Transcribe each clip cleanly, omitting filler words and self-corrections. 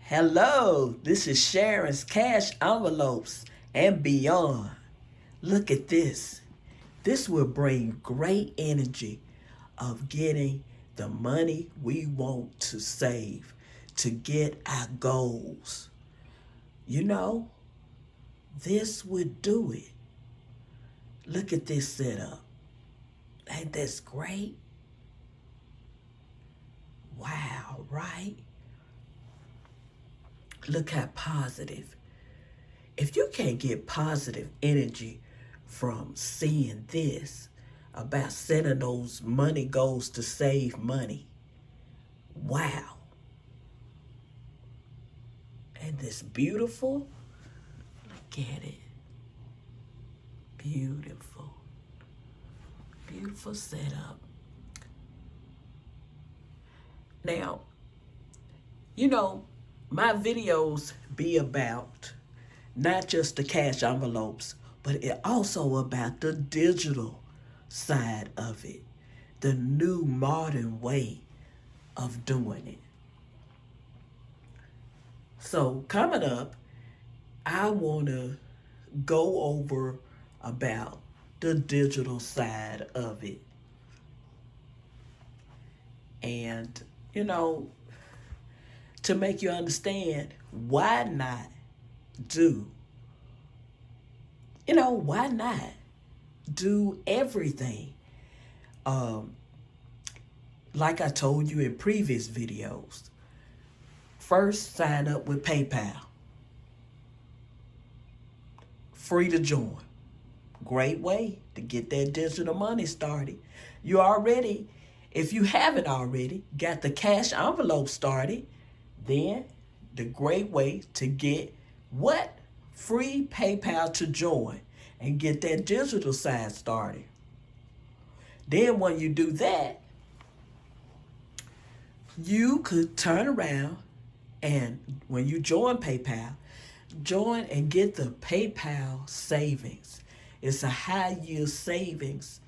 Hello, this is Sharon's Cash Envelopes and Beyond. Look at this. This will bring great energy of getting the money we want to save to get our goals. You know, this would do it. Look at this setup. Ain't this great? Wow, right? Look how positive. If you can't get positive energy from seeing this about setting those money goals to save money, wow. And this beautiful, look at it. Beautiful. Beautiful setup. Now, my videos be about not just the cash envelopes, but it also about the digital side of it, the new modern way of doing it. So coming up, I want to go over about the digital side of it. And, to make you understand why not do, why not do everything? Like I told you in previous videos, first sign up with PayPal. Free to join. Great way to get that digital money started. You already, if you haven't already, got the cash envelope started, then the great way to get what? Free PayPal to join and get that digital side started. Then when you do that, you could turn around and when you join PayPal, join and get the PayPal savings. It's a high yield savings.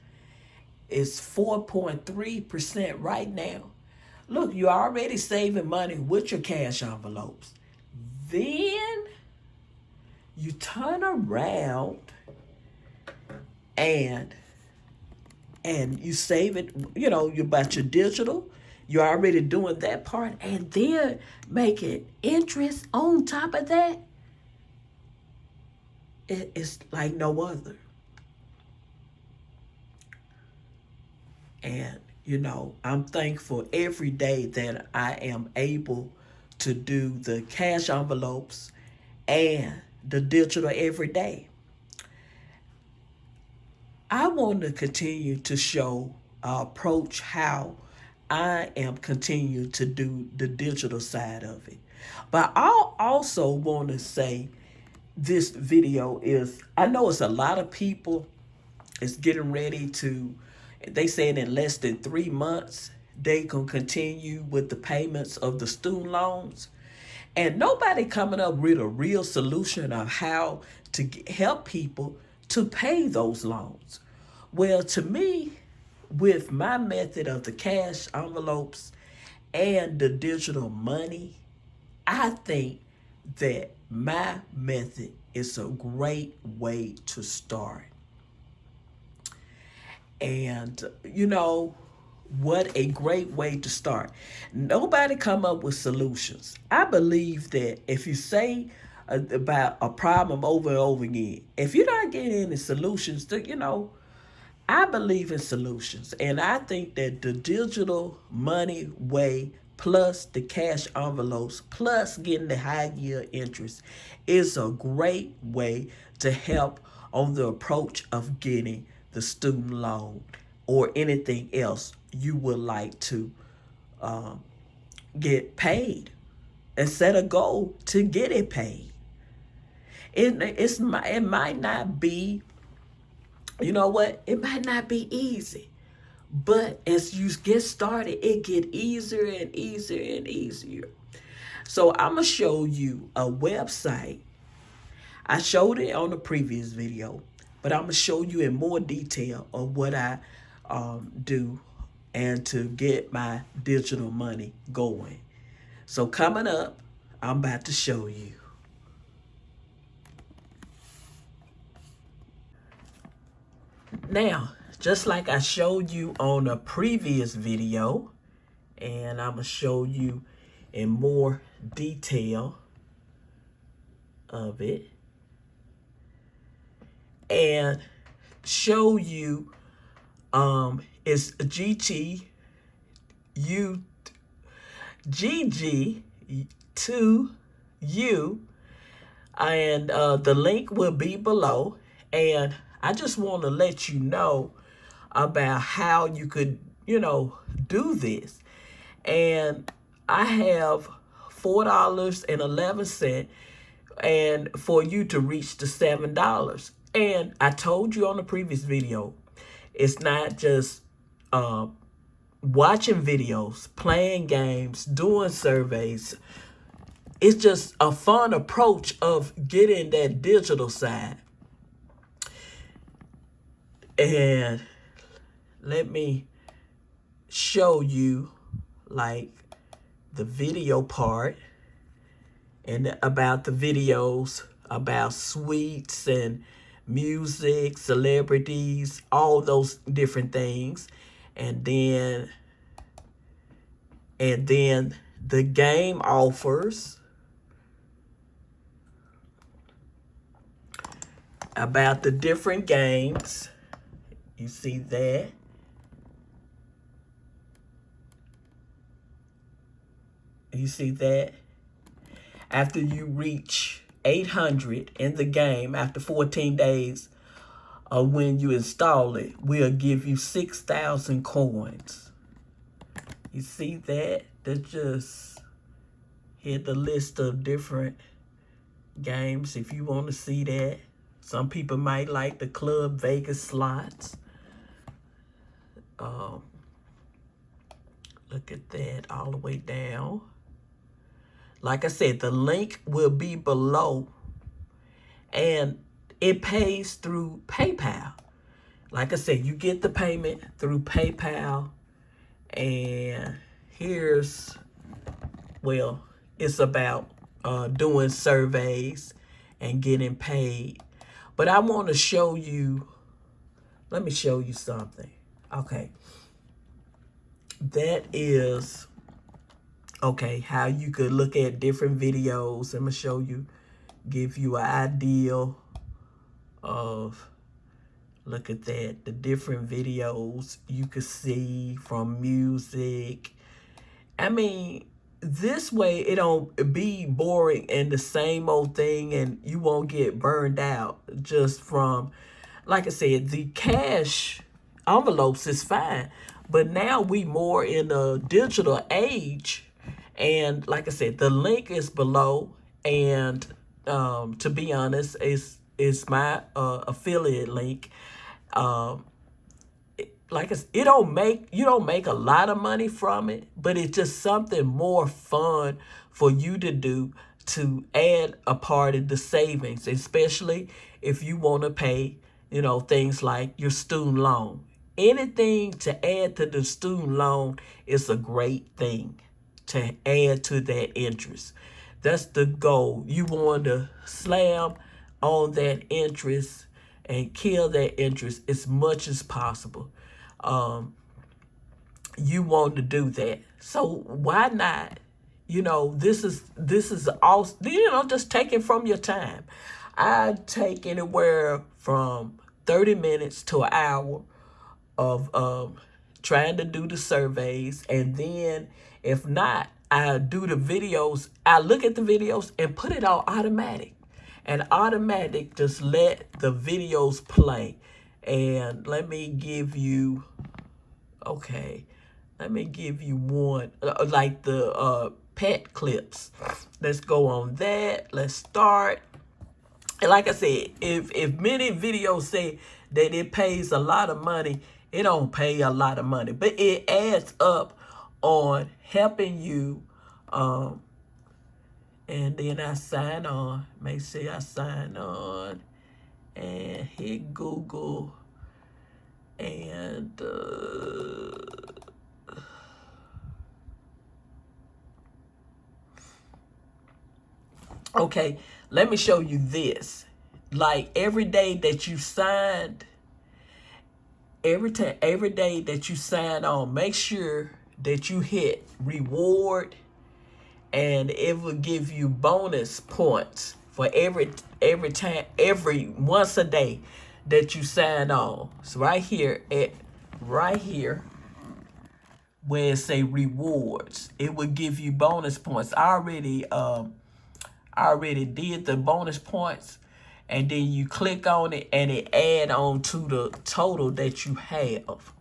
It's 4.3% right now. Look, you're already saving money with your cash envelopes. Then you turn around and you save it, you about your digital. You're already doing that part and then making interest on top of that. It's like no other. And, I'm thankful every day that I am able to do the cash envelopes and the digital every day. I want to continue to show, approach how I am continuing to do the digital side of it. But I also want to say this video is, I know it's a lot of people is getting ready to, they said in less than 3 months, they can continue with the payments of the student loans. And nobody coming up with a real solution of how to help people to pay those loans. Well, to me, with my method of the cash envelopes and the digital money, I think that my method is a great way to start. And, what a great way to start. Nobody come up with solutions. I believe that if you say about a problem over and over again, if you're not getting any solutions, I believe in solutions. And I think that the digital money way plus the cash envelopes plus getting the high yield interest is a great way to help on the approach of getting the student loan or anything else you would like to get paid and set a goal to get it paid. It might not be, it might not be easy, but as you get started, it get easier and easier and easier. So I'm gonna show you a website. I showed it on the previous video, but I'm gonna show you in more detail of what I do and to get my digital money going. So coming up, I'm about to show you. Now, just like I showed you on a previous video, and I'm going to show you in more detail of it, and show you it's GG2U, and the link will be below. And I just want to let you know about how you could, do this. And I have $4.11 and for you to reach the $7. And I told you on the previous video, it's not just watching videos, playing games, doing surveys. It's just a fun approach of getting that digital side. And let me show you like the video part and about the videos about sweets and music, celebrities, all those different things. And then the game offers about the different games. You see that? You see that? After you reach 800 in the game, after 14 days of when you install it, we'll give you 6,000 coins. You see that? That just hit the list of different games if you want to see that. Some people might like the Club Vegas slots. Look at that all the way down. Like I said, the link will be below, and it pays through PayPal. Like I said, you get the payment through PayPal, and here's, well, it's about doing surveys and getting paid. But I want to show you, let me show you something. Okay. That is, okay, how you could look at different videos. I'm going to show you, give you an idea of, look at that, the different videos you could see from music. I mean, this way it don't be boring and the same old thing, and you won't get burned out just from, like I said, the cash envelopes is fine. But now we more in a digital age. And like I said, the link is below. And to be honest, it's my affiliate link. Like you don't make a lot of money from it, but it's just something more fun for you to do, to add a part of the savings, especially if you want to pay, things like your student loan. Anything to add to the student loan is a great thing to add to that interest. That's the goal. You want to slam on that interest and kill that interest as much as possible. You want to do that. So why not? This is all, just take it from your time. I take anywhere from 30 minutes to an hour of trying to do the surveys. And then if not, I do the videos. I look at the videos and put it on automatic. And automatic just let the videos play. And let me give you, okay, let me give you one, like the pet clips. Let's go on that. Let's start. And like I said, if many videos say that it pays a lot of money, it don't pay a lot of money, but it adds up on helping you. And then I sign on. Make sure I sign on and hit Google. And Okay, let me show you this. Like every day that you signed, every day that you sign on, make sure that you hit reward, and it will give you bonus points for every time, every once a day that you sign on. So right here where it say rewards, it will give you bonus points. I already did the bonus points, and then you click on it and it add on to the total that you have.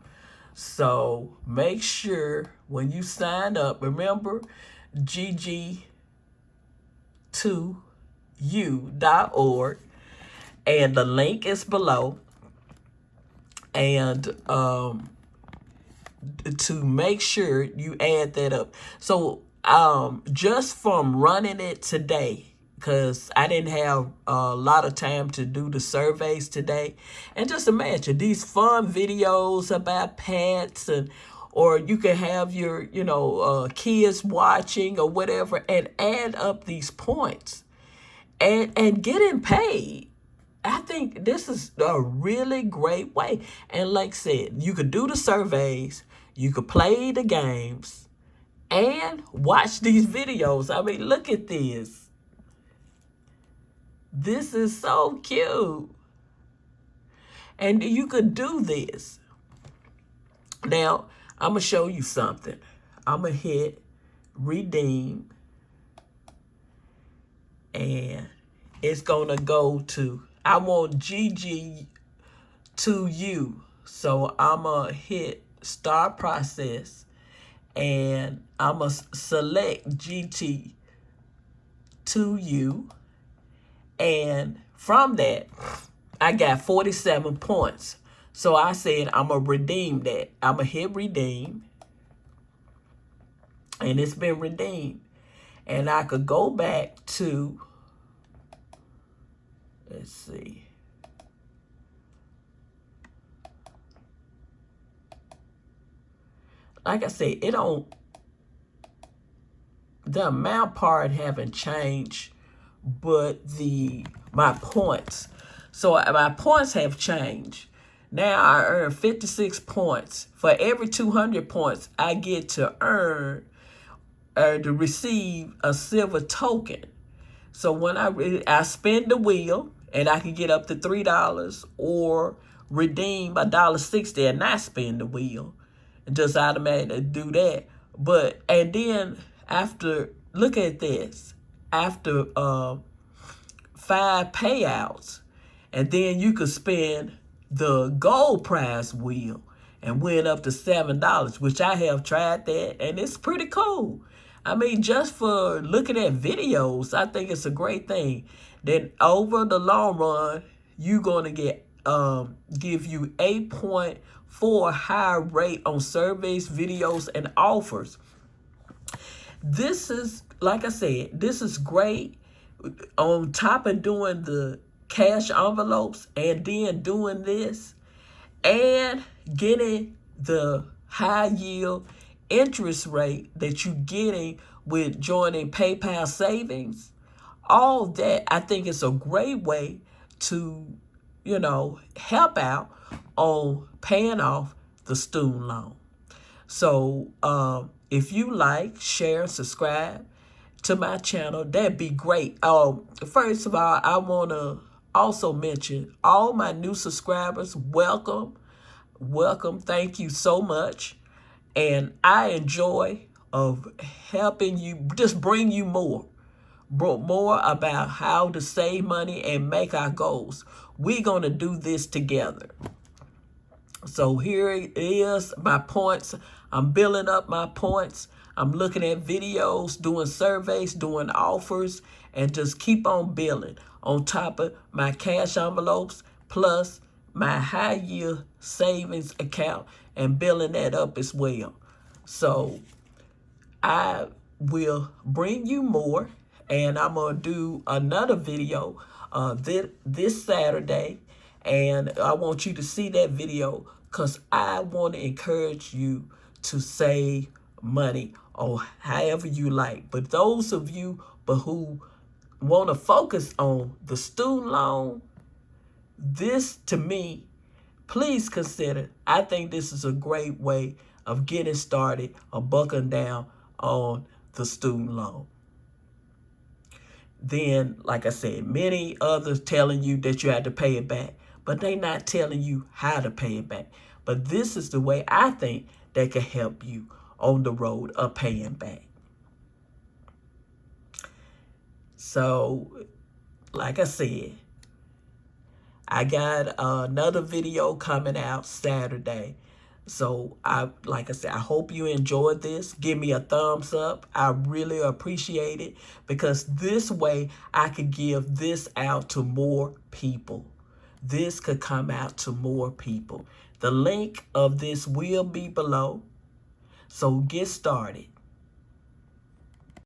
So make sure when you sign up, remember gg2u.org, and the link is below. And to make sure you add that up. So just from running it today, because I didn't have a lot of time to do the surveys today, and just imagine these fun videos about pets, and or you can have your kids watching or whatever, and add up these points and getting paid. I think this is a really great way. And like I said, you could do the surveys, you could play the games, and watch these videos. I mean, look at this. This is so cute. And you could do this. Now, I'm going to show you something. I'm going to hit redeem. And it's going to go to, I want GG2U. So I'm going to hit start process. And I'm going to select GT2U. And from that, I got 47 points. So I said, I'm going to redeem that. I'm going to hit redeem. And it's been redeemed. And I could go back to, let's see. Like I said, the amount part haven't changed, but my points. So my points have changed. Now I earn 56 points. For every 200 points, I get to earn to receive a silver token. So when I spin the wheel, and I can get up to $3, or redeem $1.60 and not spin the wheel, and just automatically do that. And then after, look at this, after 5 payouts, and then you could spin the gold prize wheel and win up to $7, which I have tried that, and it's pretty cool. I mean, just for looking at videos, I think it's a great thing. Then over the long run, you're going to get give you 8.4 higher rate on surveys, videos, and offers. This is, like I said, this is great. On top of doing the cash envelopes and then doing this and getting the high yield interest rate that you're getting with joining PayPal savings, all that, I think it's a great way to, help out on paying off the student loan. So if you like, share, subscribe to my channel, that'd be great. First of all, I want to also mention all my new subscribers. Welcome. Thank you so much. And I enjoy of helping you, just bring you more about how to save money and make our goals. We're going to do this together. So here it is, my points. I'm building up my points. I'm looking at videos, doing surveys, doing offers, and just keep on building on top of my cash envelopes, plus my high yield savings account, and building that up as well. So I will bring you more, and I'm going to do another video this Saturday, and I want you to see that video because I want to encourage you to save money or however you like. But those of you who want to focus on the student loan, this to me, please consider. I think this is a great way of getting started or buckling down on the student loan. Then, like I said, many others telling you that you have to pay it back, but they not telling you how to pay it back. But this is the way I think that can help you on the road of paying back. So, like I said, I got another video coming out Saturday. So like I said, I hope you enjoyed this. Give me a thumbs up. I really appreciate it, because this way I could give this out to more people. This could come out to more people. The link of this will be below. So get started.